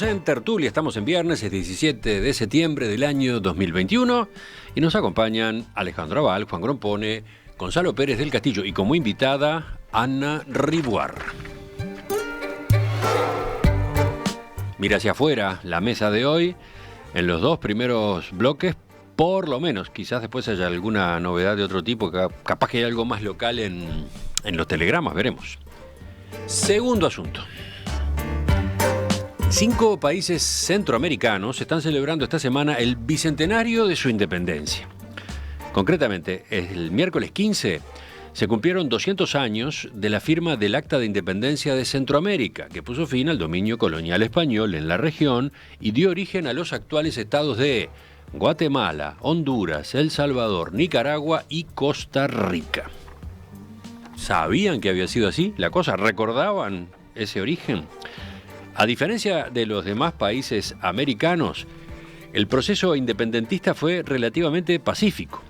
Estamos en Tertulia, estamos en viernes, es 17 de septiembre del año 2021 y nos acompañan Alejandro Aval, Juan Grompone, Gonzalo Pérez del Castillo y como invitada Ana Ribuar. Mira hacia afuera la mesa de hoy, en los dos primeros bloques, por lo menos, quizás después haya alguna novedad de otro tipo, capaz que hay algo más local en los telegramas, veremos. Segundo asunto. 5 países centroamericanos están celebrando esta semana el bicentenario de su independencia. Concretamente, el miércoles 15 se cumplieron 200 años de la firma del Acta de Independencia de Centroamérica, que puso fin al dominio colonial español en la región y dio origen a los actuales estados de Guatemala, Honduras, El Salvador, Nicaragua y Costa Rica. ¿Sabían que había sido así la cosa? ¿Recordaban ese origen? A diferencia de los demás países americanos, el proceso independentista fue relativamente pacífico.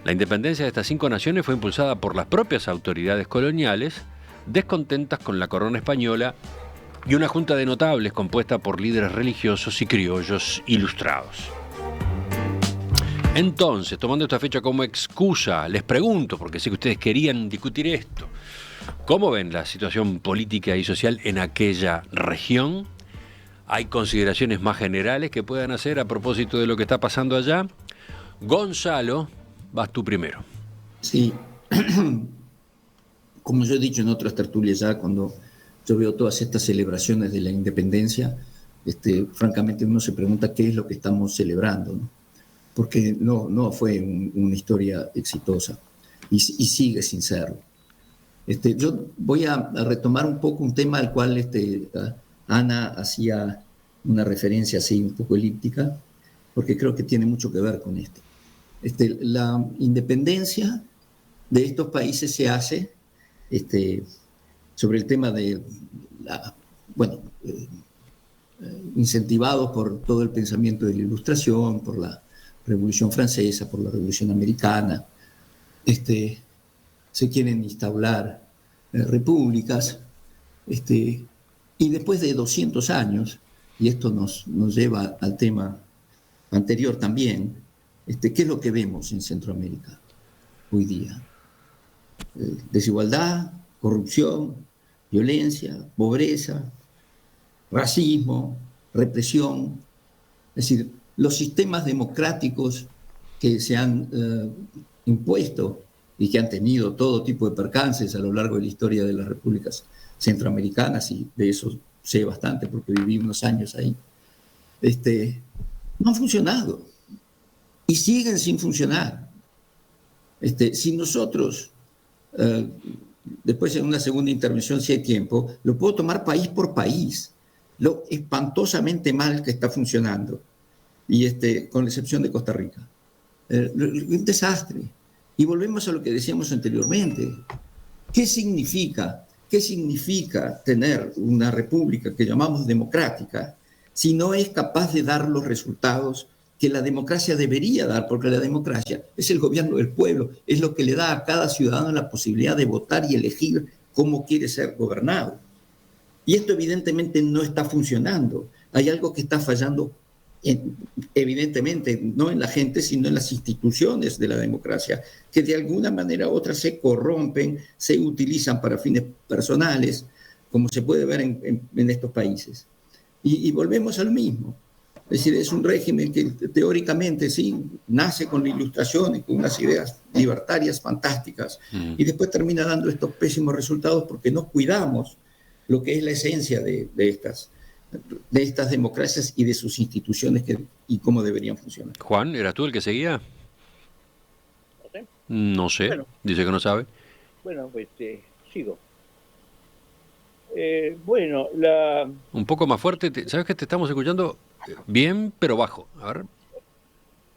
La independencia de estas 5 naciones fue impulsada por las propias autoridades coloniales, descontentas con la corona española, y una junta de notables compuesta por líderes religiosos y criollos ilustrados. Entonces, tomando esta fecha como excusa, les pregunto, porque sé que ustedes querían discutir esto, ¿cómo ven la situación política y social en aquella región? ¿Hay consideraciones más generales que puedan hacer a propósito de lo que está pasando allá? Gonzalo, vas tú primero. Sí, como yo he dicho en otras tertulias ya, cuando yo veo todas estas celebraciones de la independencia, francamente uno se pregunta qué es lo que estamos celebrando, ¿no? Porque no fue una historia exitosa y sigue sin serlo. Yo voy a retomar un poco un tema al cual Ana hacía una referencia así un poco elíptica, porque creo que tiene mucho que ver con esto. La independencia de estos países se hace sobre el tema de incentivados por todo el pensamiento de la Ilustración, por la Revolución Francesa, por la Revolución Americana. Se quieren instaurar repúblicas, y después de 200 años, y esto nos lleva al tema anterior también, ¿qué es lo que vemos en Centroamérica hoy día? Desigualdad, corrupción, violencia, pobreza, racismo, represión. Es decir, los sistemas democráticos que se han impuesto y que han tenido todo tipo de percances a lo largo de la historia de las repúblicas centroamericanas, y de eso sé bastante porque viví unos años ahí, no han funcionado y siguen sin funcionar. Si nosotros, después en una segunda intervención, si hay tiempo, lo puedo tomar país por país, lo espantosamente mal que está funcionando, y con la excepción de Costa Rica. Un desastre. Y volvemos a lo que decíamos anteriormente. ¿Qué significa tener una república que llamamos democrática si no es capaz de dar los resultados que la democracia debería dar? Porque la democracia es el gobierno del pueblo, es lo que le da a cada ciudadano la posibilidad de votar y elegir cómo quiere ser gobernado. Y esto evidentemente no está funcionando. Hay algo que está fallando, evidentemente, no en la gente, sino en las instituciones de la democracia, que de alguna manera u otra se corrompen, se utilizan para fines personales, como se puede ver en estos países. Y volvemos al mismo. Es decir, es un régimen que teóricamente sí nace con la Ilustración y con unas ideas libertarias fantásticas, y después termina dando estos pésimos resultados porque no cuidamos lo que es la esencia de estas democracias y de sus instituciones y cómo deberían funcionar. Juan, ¿eras tú el que seguía? No sé. No sé, bueno, dice que no sabe. Bueno, sigo. Un poco más fuerte, ¿sabes que te estamos escuchando bien, pero bajo? A ver.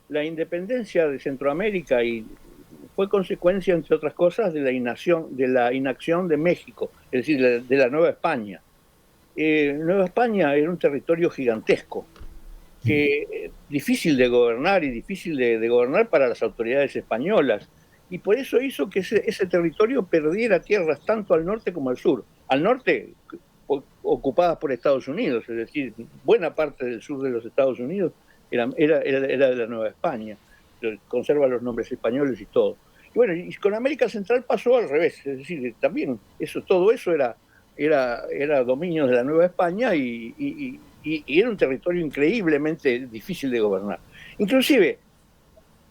La independencia de Centroamérica fue consecuencia, entre otras cosas, de la inacción de México, es decir, de la Nueva España. Nueva España era un territorio gigantesco, difícil de gobernar y difícil de gobernar para las autoridades españolas. Y por eso hizo que ese territorio perdiera tierras tanto al norte como al sur. Al norte, ocupadas por Estados Unidos, es decir, buena parte del sur de los Estados Unidos era de la Nueva España, conserva los nombres españoles y todo. Y bueno, y con América Central pasó al revés, es decir, también todo eso era dominio de la Nueva España y era un territorio increíblemente difícil de gobernar. Inclusive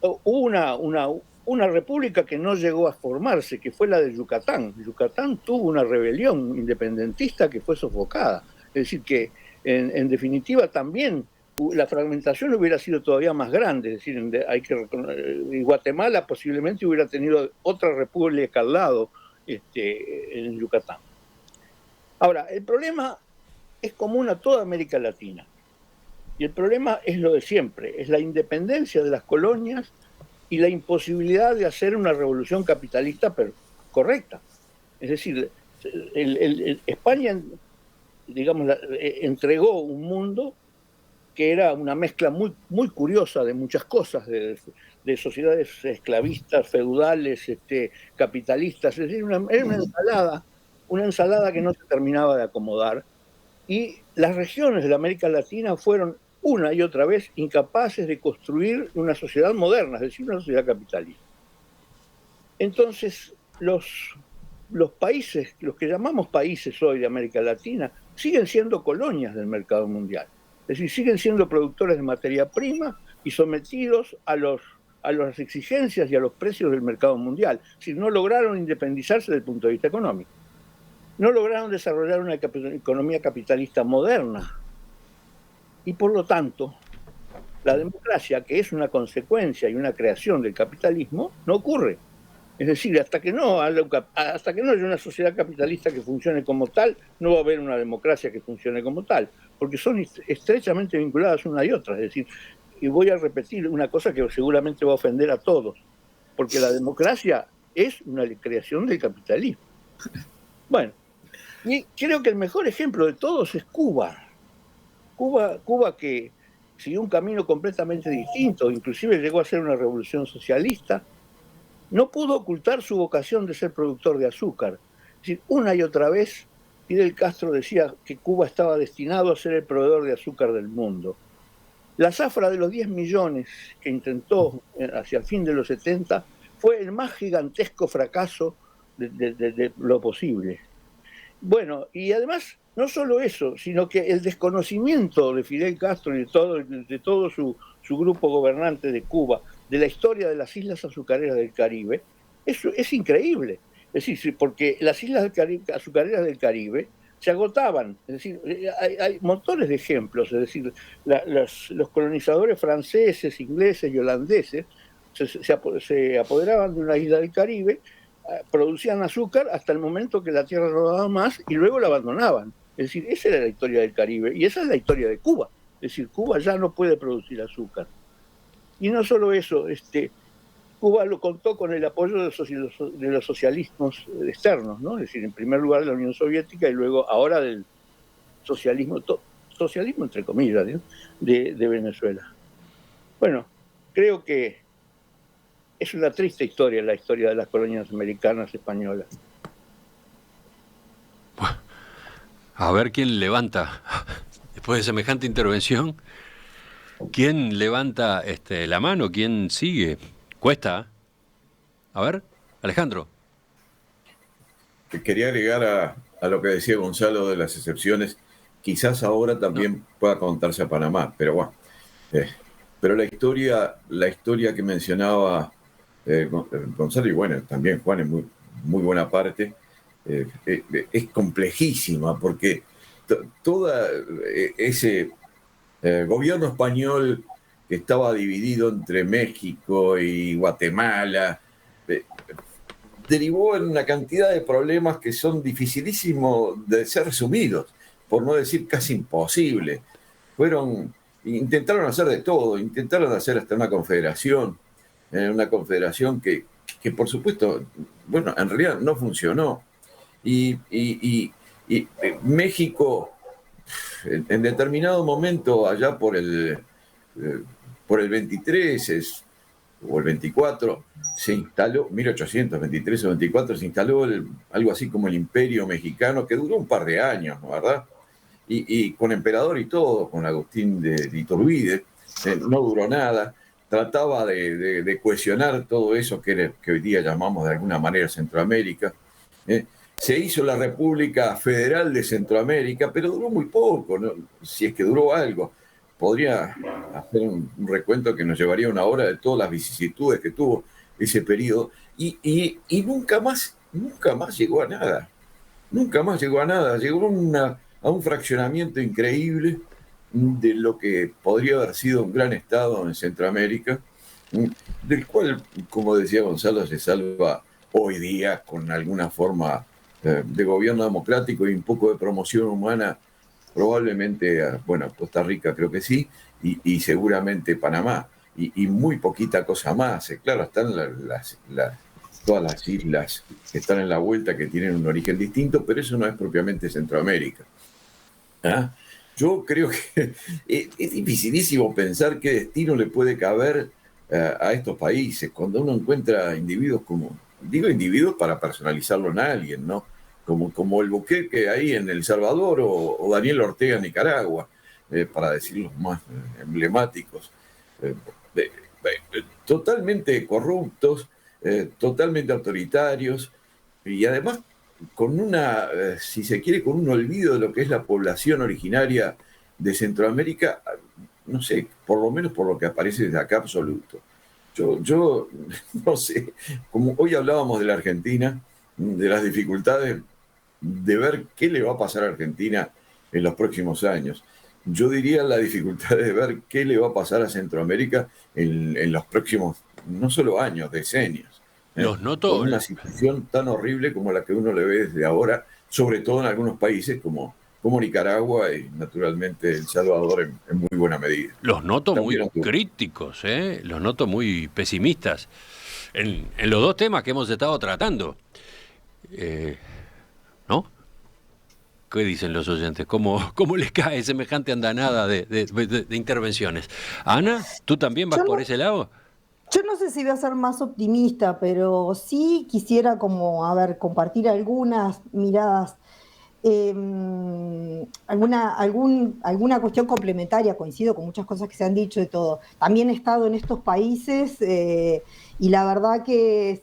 hubo una república que no llegó a formarse, que fue la de Yucatán. Yucatán tuvo una rebelión independentista que fue sofocada. Es decir, que en definitiva también la fragmentación hubiera sido todavía más grande. Es decir, Guatemala posiblemente hubiera tenido otra república al lado en Yucatán. Ahora, el problema es común a toda América Latina. Y el problema es lo de siempre, es la independencia de las colonias y la imposibilidad de hacer una revolución capitalista correcta. Es decir, España, digamos, entregó un mundo que era una mezcla muy, muy curiosa de muchas cosas, de sociedades esclavistas, feudales, capitalistas. Es decir, era una ensalada que no se terminaba de acomodar. Y las regiones de la América Latina fueron una y otra vez incapaces de construir una sociedad moderna, es decir, una sociedad capitalista. Entonces, los países, los que llamamos países hoy de América Latina, siguen siendo colonias del mercado mundial. Es decir, siguen siendo productores de materia prima y sometidos a las exigencias y a los precios del mercado mundial. Es decir, no lograron independizarse desde el punto de vista económico. No lograron desarrollar una economía capitalista moderna. Y por lo tanto, la democracia, que es una consecuencia y una creación del capitalismo, no ocurre. Es decir, hasta que no haya una sociedad capitalista que funcione como tal, no va a haber una democracia que funcione como tal, porque son estrechamente vinculadas una y otra. Es decir, y voy a repetir una cosa que seguramente va a ofender a todos, porque la democracia es una creación del capitalismo. Bueno, y creo que el mejor ejemplo de todos es Cuba. Cuba que siguió un camino completamente distinto, inclusive llegó a ser una revolución socialista, no pudo ocultar su vocación de ser productor de azúcar. Es decir, una y otra vez Fidel Castro decía que Cuba estaba destinado a ser el proveedor de azúcar del mundo. La zafra de los 10 millones que intentó hacia el fin de los 70 fue el más gigantesco fracaso de lo posible. Bueno, y además, no solo eso, sino que el desconocimiento de Fidel Castro y de todo su grupo gobernante de Cuba, de la historia de las islas azucareras del Caribe, eso es increíble. Es decir, porque las islas azucareras del Caribe se agotaban. Es decir, hay montones de ejemplos. Es decir, los colonizadores franceses, ingleses y holandeses se apoderaban de una isla del Caribe, producían azúcar hasta el momento que la tierra no daba más y luego la abandonaban. Es decir, esa era la historia del Caribe y esa es la historia de Cuba. Es decir, Cuba ya no puede producir azúcar. Y no solo eso, Cuba lo contó con el apoyo de los socialismos externos, ¿no? Es decir, en primer lugar de la Unión Soviética y luego ahora del socialismo entre comillas, ¿no? de Venezuela. Bueno, creo que es una triste historia la historia de las colonias americanas españolas. A ver quién levanta, después de semejante intervención, quién levanta la mano, quién sigue. Cuesta. A ver, Alejandro. Quería agregar a lo que decía Gonzalo de las excepciones. Quizás ahora también pueda contarse a Panamá, pero bueno. Pero la historia que mencionaba Gonzalo, y bueno, también Juan en muy buena parte, es complejísima, porque todo ese gobierno español que estaba dividido entre México y Guatemala, derivó en una cantidad de problemas que son dificilísimos de ser resumidos, por no decir casi imposible. Intentaron hacer de todo, intentaron hacer hasta una confederación que por supuesto, bueno, en realidad no funcionó. Y México, en determinado momento, allá por el 23, o el 24, se instaló, 1823 o 24, se instaló algo así como el Imperio Mexicano, que duró un par de años, ¿no? ¿Verdad? Y con emperador y todo, con Agustín de Iturbide, no duró nada. Trataba de cohesionar todo eso que hoy día llamamos de alguna manera Centroamérica. Se hizo la República Federal de Centroamérica, pero duró muy poco, ¿no? Si es que duró algo. Podría hacer un recuento que nos llevaría una hora de todas las vicisitudes que tuvo ese periodo, y nunca más llegó a nada. Nunca más llegó a nada. Llegó a un fraccionamiento increíble de lo que podría haber sido un gran estado en Centroamérica, del cual, como decía Gonzalo, se salva hoy día con alguna forma de gobierno democrático y un poco de promoción humana, probablemente, bueno, Costa Rica creo que sí, y seguramente Panamá, y muy poquita cosa más. Claro, están todas las islas que están en la vuelta, que tienen un origen distinto, pero eso no es propiamente Centroamérica. ¿Ah? Yo creo que es dificilísimo pensar qué destino le puede caber a estos países cuando uno encuentra individuos como, digo individuos para personalizarlo en alguien, ¿no? Como el Bukele ahí en El Salvador, o Daniel Ortega en Nicaragua, para decir los más emblemáticos. Totalmente corruptos, totalmente autoritarios, y además con si se quiere, con un olvido de lo que es la población originaria de Centroamérica, no sé, por lo menos por lo que aparece desde acá, absoluto. Yo no sé, como hoy hablábamos de la Argentina, de las dificultades de ver qué le va a pasar a Argentina en los próximos años. Yo diría la dificultad de ver qué le va a pasar a Centroamérica en los próximos, no solo años, decenios. Los noto. Con una situación tan horrible como la que uno le ve desde ahora, sobre todo en algunos países como Nicaragua y naturalmente El Salvador en muy buena medida. Los noto muy críticos, los noto muy pesimistas en los dos temas que hemos estado tratando. ¿No? ¿Qué dicen los oyentes? ¿Cómo les cae semejante andanada de intervenciones? Ana, ¿tú también vas por ese lado? Yo no sé si voy a ser más optimista, pero sí quisiera compartir algunas miradas, alguna cuestión complementaria. Coincido con muchas cosas que se han dicho de todo. También he estado en estos países y la verdad que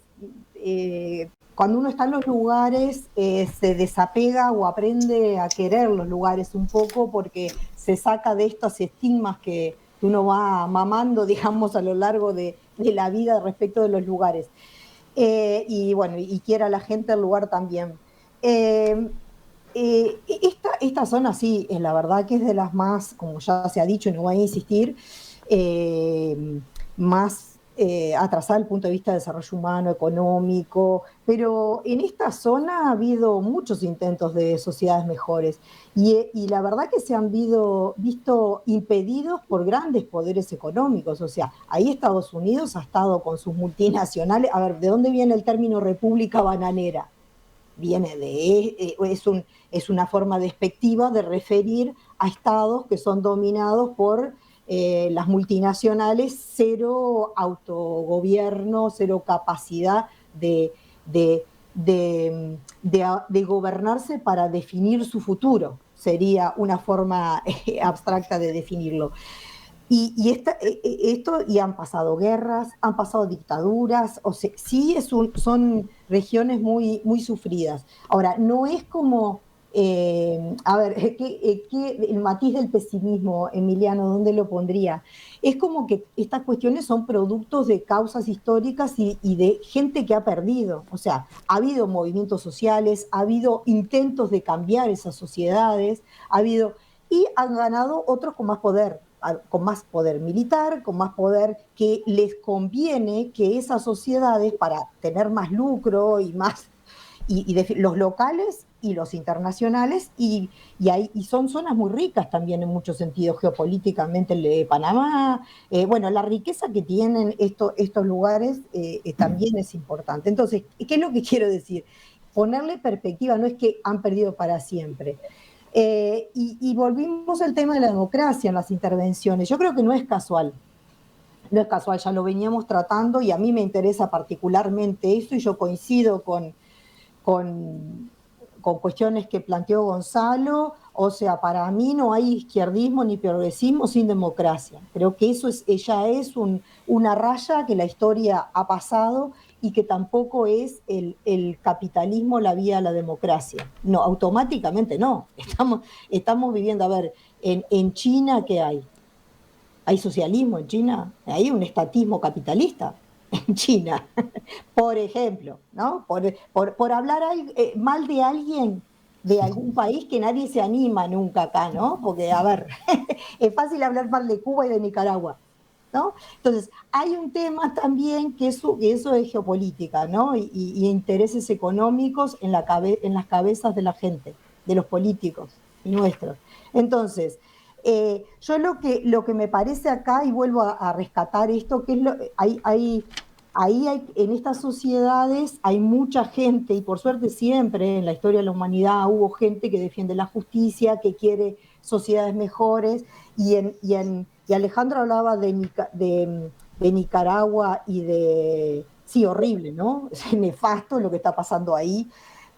cuando uno está en los lugares se desapega o aprende a querer los lugares un poco, porque se saca de estos estigmas que uno va mamando, digamos, a lo largo de la vida respecto de los lugares. Y bueno, y quiera la gente el lugar también. Esta zona sí, la verdad que es de las más, como ya se ha dicho y no voy a insistir, más atrasada desde el punto de vista de desarrollo humano, económico, pero en esta zona ha habido muchos intentos de sociedades mejores y la verdad que se han visto impedidos por grandes poderes económicos. O sea, ahí Estados Unidos ha estado con sus multinacionales. A ver, ¿de dónde viene el término república bananera? Viene es una forma despectiva de referir a estados que son dominados por las multinacionales, cero autogobierno, cero capacidad de gobernarse para definir su futuro. Sería una forma abstracta de definirlo. Y han pasado guerras, han pasado dictaduras, o sea, sí son regiones muy, muy sufridas. Ahora, no es como, el matiz del pesimismo, Emiliano, ¿dónde lo pondría? Es como que estas cuestiones son productos de causas históricas y de gente que ha perdido. O sea, ha habido movimientos sociales, ha habido intentos de cambiar esas sociedades, y han ganado otros con más poder militar, con más poder que les conviene que esas sociedades, para tener más lucro y más, los locales y los internacionales, y son zonas muy ricas también en muchos sentidos, geopolíticamente el de Panamá, la riqueza que tienen estos lugares también es importante. Entonces, ¿qué es lo que quiero decir? Ponerle perspectiva, no es que han perdido para siempre. Y volvimos al tema de la democracia en las intervenciones. Yo creo que no es casual No es casual, ya lo veníamos tratando y a mí me interesa particularmente eso y yo coincido con, con cuestiones que planteó Gonzalo. O sea, para mí no hay izquierdismo ni progresismo sin democracia. Creo que eso ya es una raya que la historia ha pasado y que tampoco es el capitalismo la vía a la democracia. No, automáticamente no. Estamos viviendo, a ver, en China, ¿qué hay? ¿Hay socialismo en China? Hay un estatismo capitalista en China, por ejemplo, ¿no? Por hablar mal de alguien de algún país que nadie se anima nunca acá, ¿no? Porque, a ver, es fácil hablar mal de Cuba y de Nicaragua, ¿no? Entonces, hay un tema también que eso es geopolítica, ¿no? Y intereses económicos en las cabezas de la gente, de los políticos y nuestros. Entonces, yo lo que me parece acá, y vuelvo a rescatar esto, que es en estas sociedades hay mucha gente, y por suerte siempre en la historia de la humanidad hubo gente que defiende la justicia, que quiere sociedades mejores, y Alejandro hablaba de Nicaragua y de... Sí, horrible, ¿no? Es nefasto lo que está pasando ahí,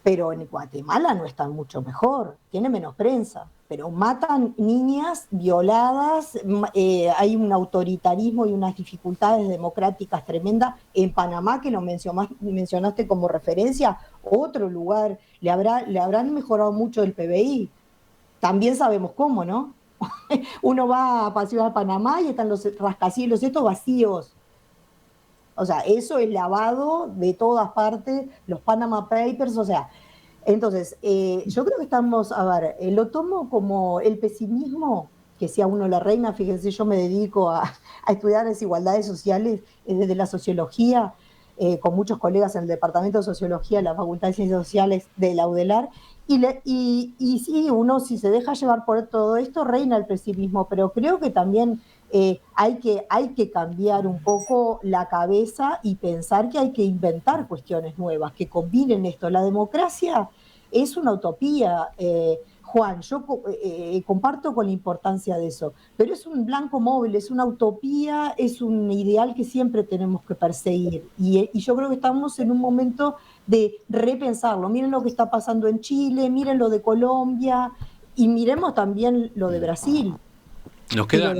pero en Guatemala no está mucho mejor, tiene menos prensa, pero matan niñas violadas, hay un autoritarismo y unas dificultades democráticas tremendas. En Panamá, que lo mencionaste como referencia, otro lugar, le habrán mejorado mucho el PBI. También sabemos cómo, ¿no? Uno va a pasear a Panamá y están los rascacielos estos vacíos. O sea, eso es lavado de todas partes, los Panama Papers, o sea. Entonces, yo creo que estamos, a ver, lo tomo como el pesimismo, que sea uno la reina. Fíjense, yo me dedico a estudiar desigualdades sociales desde la sociología, con muchos colegas en el Departamento de Sociología de la Facultad de Ciencias Sociales de la UDELAR, y sí, uno si se deja llevar por todo esto, reina el pesimismo, pero creo que también hay que cambiar un poco la cabeza y pensar que hay que inventar cuestiones nuevas, que combinen esto. La democracia es una utopía, Juan, yo comparto con la importancia de eso, pero es un blanco móvil, es una utopía, es un ideal que siempre tenemos que perseguir. Y yo creo que estamos en un momento de repensarlo. Miren lo que está pasando en Chile, miren lo de Colombia y miremos también lo de Brasil. Nos queda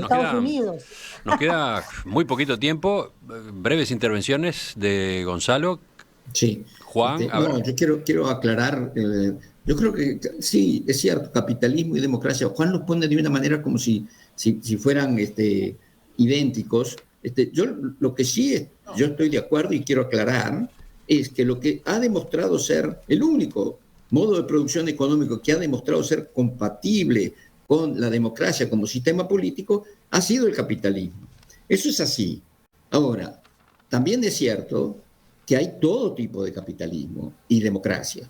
muy poquito tiempo. Breves intervenciones de Gonzalo. Sí. Juan. Yo quiero aclarar. Yo creo que sí, es cierto, capitalismo y democracia. Juan los pone de una manera como si fueran idénticos. Yo lo que sí yo estoy de acuerdo y quiero aclarar es que lo que ha demostrado ser el único modo de producción económico que ha demostrado ser compatible con la democracia como sistema político, ha sido el capitalismo. Eso es así. Ahora, también es cierto que hay todo tipo de capitalismo y democracia.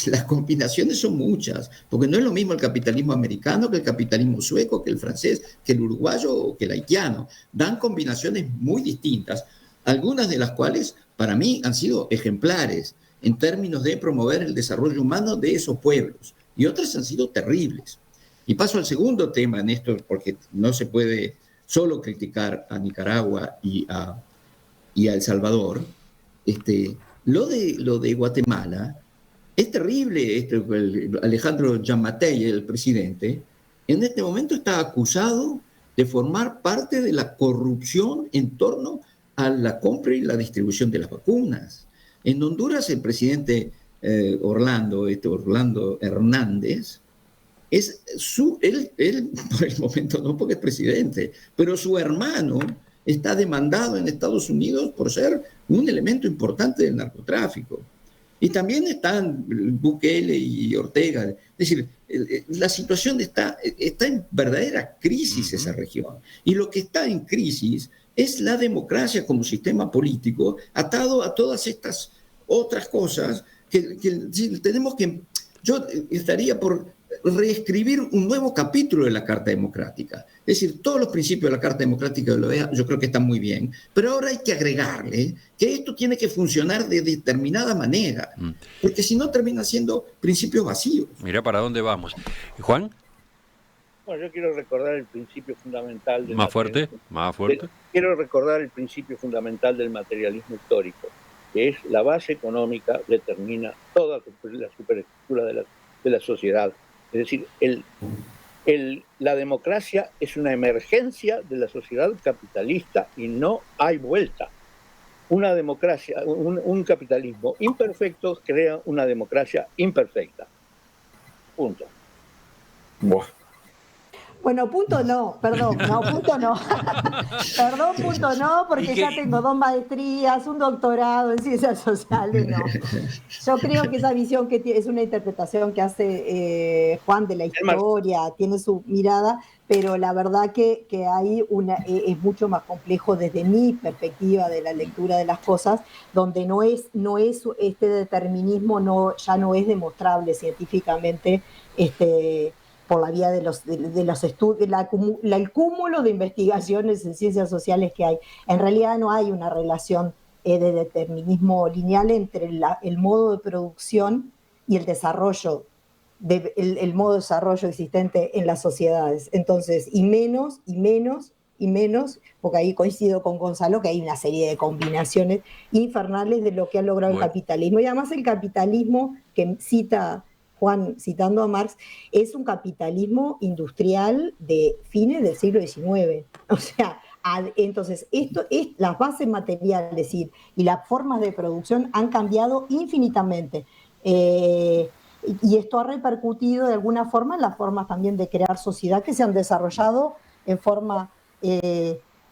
Las combinaciones son muchas, porque no es lo mismo el capitalismo americano que el capitalismo sueco, que el francés, que el uruguayo o que el haitiano. Dan combinaciones muy distintas, algunas de las cuales para mí han sido ejemplares en términos de promover el desarrollo humano de esos pueblos, y otras han sido terribles. Y paso al segundo tema, Néstor, porque no se puede solo criticar a Nicaragua y a El Salvador. Lo de Guatemala es terrible. Alejandro Giammattei, el presidente, en este momento está acusado de formar parte de la corrupción en torno a la compra y la distribución de las vacunas. En Honduras, el presidente Orlando Hernández, él por el momento no, porque es presidente, pero su hermano está demandado en Estados Unidos por ser un elemento importante del narcotráfico. Y también están Bukele y Ortega. Es decir, la situación está en verdadera crisis esa región. Y lo que está en crisis es la democracia como sistema político atado a todas estas otras cosas que tenemos que... Yo estaría por reescribir un nuevo capítulo de la Carta Democrática. Es decir, todos los principios de la Carta Democrática de la OEA yo creo que están muy bien, pero ahora hay que agregarle que esto tiene que funcionar de determinada manera, porque si no termina siendo principios vacíos. Mira para dónde vamos. Juan. Bueno, yo quiero recordar el principio fundamental del Más fuerte, más fuerte. Quiero recordar el principio fundamental del materialismo histórico, que es la base económica determina toda la superestructura de la sociedad. Es decir, la democracia es una emergencia de la sociedad capitalista y no hay vuelta. Una democracia, un capitalismo imperfecto crea una democracia imperfecta. Punto. Buah. Bueno, punto no, perdón, no, punto no. Perdón, punto no, porque ya tengo 2 maestrías, un doctorado en ciencias sociales, no. Yo creo que esa visión que tiene, es una interpretación que hace Juan de la historia, tiene su mirada, pero la verdad que hay es mucho más complejo desde mi perspectiva de la lectura de las cosas, donde no es este determinismo, ya no es demostrable científicamente, por la vía de los estudios, el cúmulo de investigaciones en ciencias sociales que hay. En realidad no hay una relación de determinismo lineal entre el modo de producción y el desarrollo, el modo de desarrollo existente en las sociedades. Entonces, y menos, porque ahí coincido con Gonzalo, que hay una serie de combinaciones infernales de lo que ha logrado el capitalismo. Y además el capitalismo que cita Juan, citando a Marx, es un capitalismo industrial de fines del siglo XIX. O sea, entonces, las bases materiales y las formas de producción han cambiado infinitamente. Y esto ha repercutido de alguna forma en las formas también de crear sociedad que se han desarrollado en forma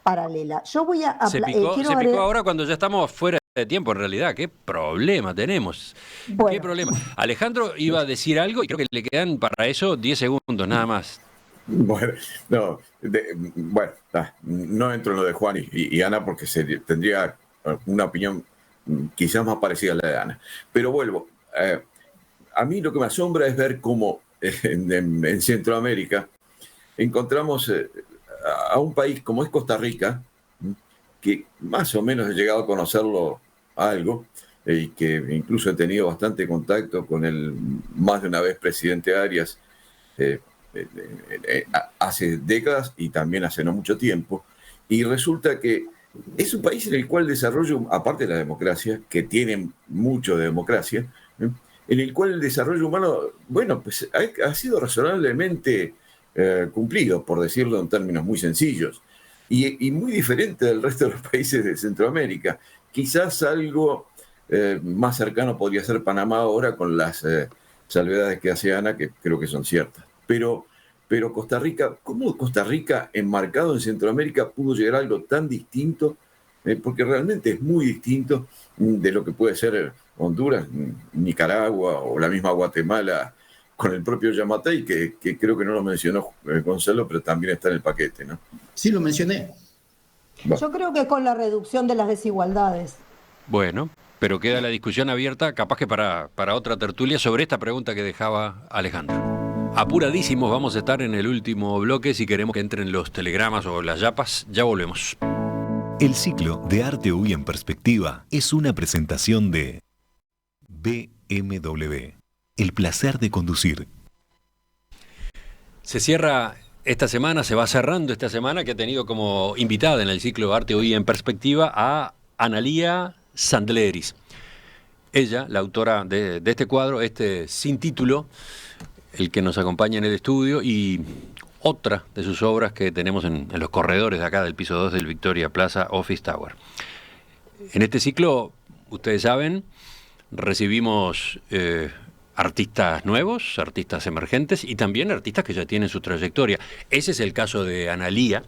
paralela. Yo voy a... Se picó ahora cuando ya estamos fuera de tiempo, en realidad. ¿Qué problema tenemos? Bueno. ¿Qué problema? Alejandro iba a decir algo y creo que le quedan para eso 10 segundos, nada más. Bueno, no entro en lo de Juan y Ana porque tendría una opinión quizás más parecida a la de Ana. Pero vuelvo. A mí lo que me asombra es ver cómo en Centroamérica encontramos a un país como es Costa Rica, que más o menos he llegado a conocerlo algo, y que incluso he tenido bastante contacto con el más de una vez presidente Arias hace décadas y también hace no mucho tiempo, y resulta que es un país en el cual el desarrollo, aparte de la democracia, que tiene mucho de democracia, en el cual el desarrollo humano, bueno, pues ha sido razonablemente cumplido, por decirlo en términos muy sencillos, y muy diferente del resto de los países de Centroamérica. Quizás algo más cercano podría ser Panamá ahora, con las salvedades que hace Ana, que creo que son ciertas. Pero Costa Rica, ¿cómo Costa Rica, enmarcado en Centroamérica, pudo llegar a algo tan distinto? Porque realmente es muy distinto de lo que puede ser Honduras, Nicaragua o la misma Guatemala, con el propio Yamatei, que creo que no lo mencionó Gonzalo, pero también está en el paquete, ¿no? Sí, lo mencioné. Yo creo que con la reducción de las desigualdades. Bueno, pero queda la discusión abierta, capaz que para otra tertulia, sobre esta pregunta que dejaba Alejandro. Apuradísimos vamos a estar en el último bloque. Si queremos que entren los telegramas o las yapas, ya volvemos. El ciclo de Arte UI en Perspectiva es una presentación de BMW. El placer de conducir. Se cierra esta semana, se va cerrando esta semana, que ha tenido como invitada en el ciclo Arte Hoy en Perspectiva a Analía Sandleris. Ella, la autora de este cuadro, sin título, el que nos acompaña en el estudio, y otra de sus obras que tenemos en los corredores de acá del piso 2 del Victoria Plaza Office Tower. En este ciclo, ustedes saben, recibimos artistas nuevos, artistas emergentes y también artistas que ya tienen su trayectoria. Ese es el caso de Analía.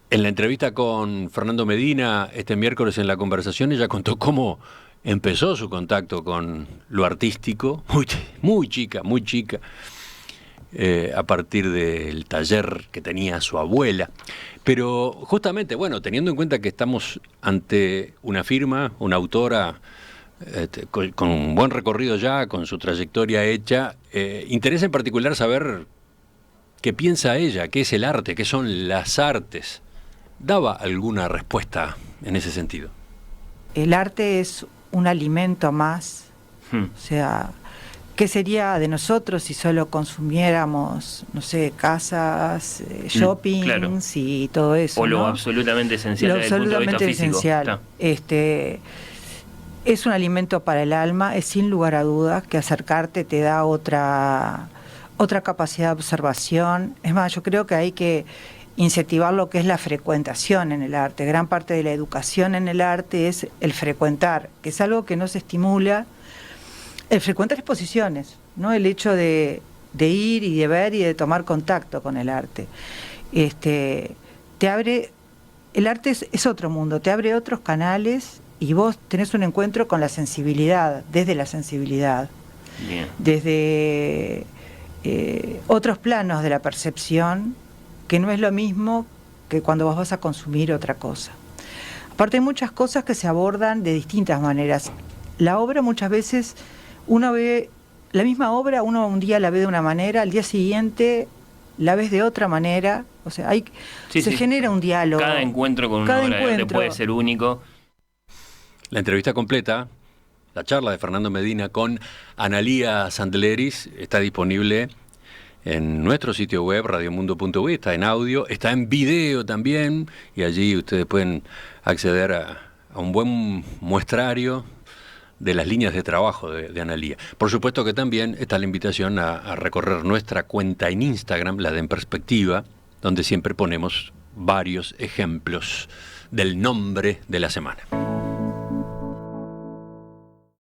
En la entrevista con Fernando Medina este miércoles en La Conversación, ella contó cómo empezó su contacto con lo artístico, muy chica, a partir del taller que tenía su abuela. Pero justamente, bueno, teniendo en cuenta que estamos ante una firma, una autora con un buen recorrido ya, con su trayectoria hecha, interesa en particular saber qué piensa ella, qué es el arte, qué son las artes. ¿Daba alguna respuesta en ese sentido? El arte es un alimento más, o sea, ¿Qué sería de nosotros si solo consumiéramos, no sé, casas, shoppings claro. y todo eso? O lo ¿no? absolutamente esencial Lo desde el punto de vista absolutamente físico. esencial. Es un alimento para el alma, es sin lugar a dudas que acercarte te da otra capacidad de observación. Es más, yo creo que hay que incentivar lo que es la frecuentación en el arte. Gran parte de la educación en el arte es el frecuentar, que es algo que no se estimula. El frecuentar exposiciones, ¿no? El hecho de ir y de ver y de tomar contacto con el arte. Te abre, el arte es otro mundo, te abre otros canales y vos tenés un encuentro con la sensibilidad, desde la sensibilidad. Bien. Desde otros planos de la percepción, que no es lo mismo que cuando vos vas a consumir otra cosa. Aparte hay muchas cosas que se abordan de distintas maneras. La obra muchas veces, uno ve la misma obra, uno un día la ve de una manera, al día siguiente la ves de otra manera, o sea, se genera un diálogo. Cada encuentro con una obra de arte puede ser único. La entrevista completa, la charla de Fernando Medina con Analía Sandleris, está disponible en nuestro sitio web, radiomundo.uy, está en audio, está en video también, y allí ustedes pueden acceder a un buen muestrario de las líneas de trabajo de Analía. Por supuesto que también está la invitación a recorrer nuestra cuenta en Instagram, la de En Perspectiva, donde siempre ponemos varios ejemplos del nombre de la semana.